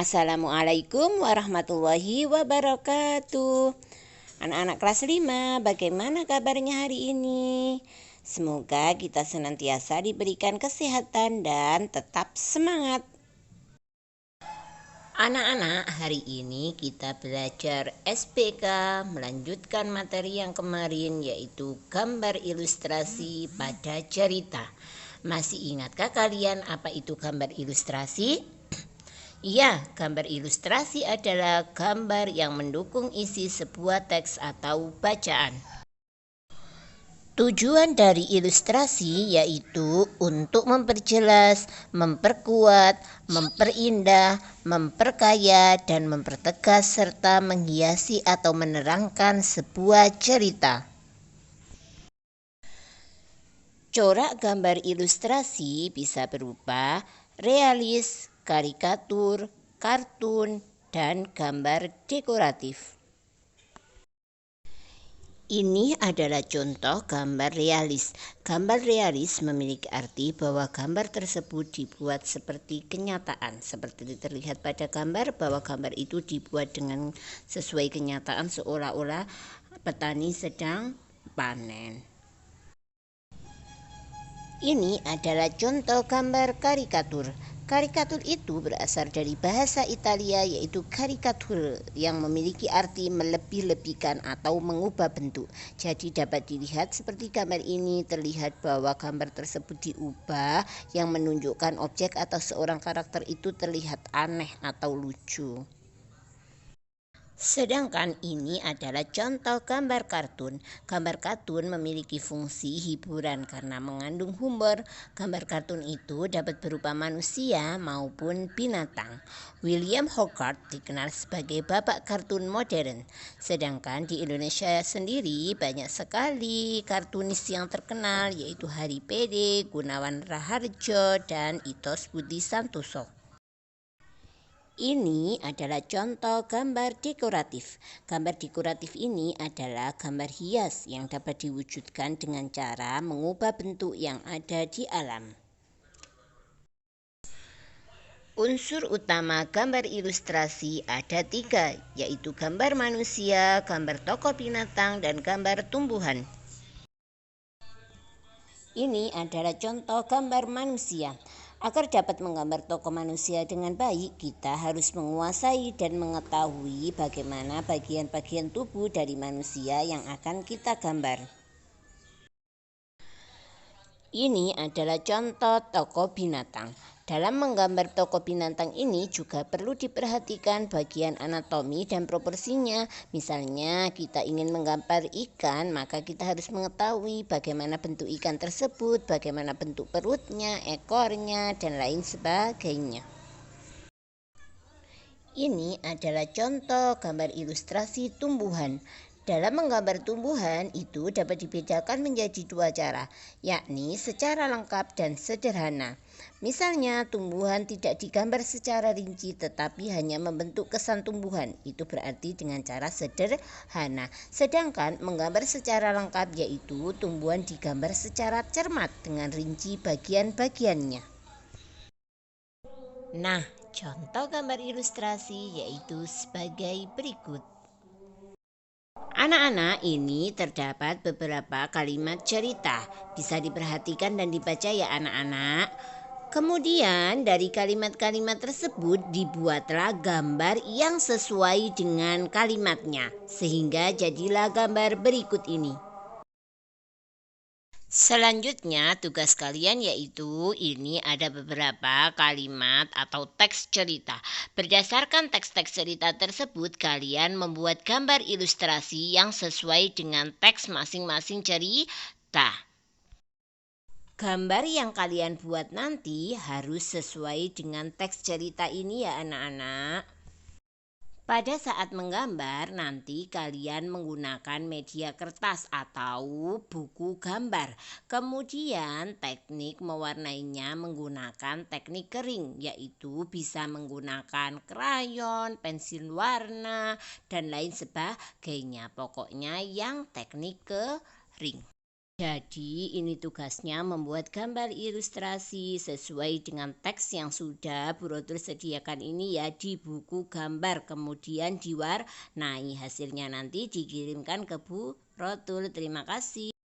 Assalamualaikum warahmatullahi wabarakatuh. Anak-anak kelas 5, bagaimana kabarnya hari ini? Semoga kita senantiasa diberikan kesehatan dan tetap semangat. Anak-anak, hari ini kita belajar SPK, melanjutkan materi yang kemarin, yaitu gambar ilustrasi pada cerita. Masih ingatkah kalian apa itu gambar ilustrasi? Iya, gambar ilustrasi adalah gambar yang mendukung isi sebuah teks atau bacaan. Tujuan dari ilustrasi yaitu untuk memperjelas, memperkuat, memperindah, memperkaya, dan mempertegas serta menghiasi atau menerangkan sebuah cerita. Corak gambar ilustrasi bisa berupa realis, karikatur, kartun, dan gambar dekoratif. Ini adalah contoh gambar realis. Gambar realis memiliki arti bahwa gambar tersebut dibuat seperti kenyataan. Seperti terlihat pada gambar bahwa gambar itu dibuat dengan sesuai kenyataan seolah-olah petani sedang panen. Ini adalah contoh gambar karikatur. Karikatur itu berasal dari bahasa Italia yaitu caricature yang memiliki arti melebih-lebihkan atau mengubah bentuk. Jadi dapat dilihat seperti gambar ini, terlihat bahwa gambar tersebut diubah yang menunjukkan objek atau seorang karakter itu terlihat aneh atau lucu. Sedangkan ini adalah contoh gambar kartun. Gambar kartun memiliki fungsi hiburan karena mengandung humor. Gambar kartun itu dapat berupa manusia maupun binatang. William Hogarth dikenal sebagai bapak kartun modern. Sedangkan di Indonesia sendiri banyak sekali kartunis yang terkenal yaitu Hari Pede, Gunawan Raharjo, dan Itos Budi Santoso. Ini adalah contoh gambar dekoratif. Gambar dekoratif ini adalah gambar hias yang dapat diwujudkan dengan cara mengubah bentuk yang ada di alam. Unsur utama gambar ilustrasi ada 3, yaitu gambar manusia, gambar tokoh binatang, dan gambar tumbuhan. Ini adalah contoh gambar manusia. Agar dapat menggambar tokoh manusia dengan baik, kita harus menguasai dan mengetahui bagaimana bagian-bagian tubuh dari manusia yang akan kita gambar. Ini adalah contoh tokoh binatang. Dalam menggambar tokoh binatang ini juga perlu diperhatikan bagian anatomi dan proporsinya. Misalnya kita ingin menggambar ikan, maka kita harus mengetahui bagaimana bentuk ikan tersebut, bagaimana bentuk perutnya, ekornya, dan lain sebagainya. Ini adalah contoh gambar ilustrasi tumbuhan. Dalam menggambar tumbuhan itu dapat dibedakan menjadi 2 cara, yakni secara lengkap dan sederhana. Misalnya tumbuhan tidak digambar secara rinci tetapi hanya membentuk kesan tumbuhan, itu berarti dengan cara sederhana. Sedangkan menggambar secara lengkap yaitu tumbuhan digambar secara cermat dengan rinci bagian-bagiannya. Nah, contoh gambar ilustrasi yaitu sebagai berikut. Anak-anak, ini terdapat beberapa kalimat cerita. Bisa diperhatikan dan dibaca ya anak-anak. Kemudian dari kalimat-kalimat tersebut dibuatlah gambar yang sesuai dengan kalimatnya. Sehingga jadilah gambar berikut ini. Selanjutnya tugas kalian yaitu ini ada beberapa kalimat atau teks cerita. Berdasarkan teks-teks cerita tersebut kalian membuat gambar ilustrasi yang sesuai dengan teks masing-masing cerita. Gambar yang kalian buat nanti harus sesuai dengan teks cerita ini ya anak-anak. Pada saat menggambar, nanti kalian menggunakan media kertas atau buku gambar. Kemudian teknik mewarnainya menggunakan teknik kering, yaitu bisa menggunakan krayon, pensil warna, dan lain sebagainya. Pokoknya yang teknik kering. Jadi ini tugasnya membuat gambar ilustrasi sesuai dengan teks yang sudah Bu Rotul sediakan ini ya di buku gambar. Kemudian diwarnai, hasilnya nanti dikirimkan ke Bu Rotul. Terima kasih.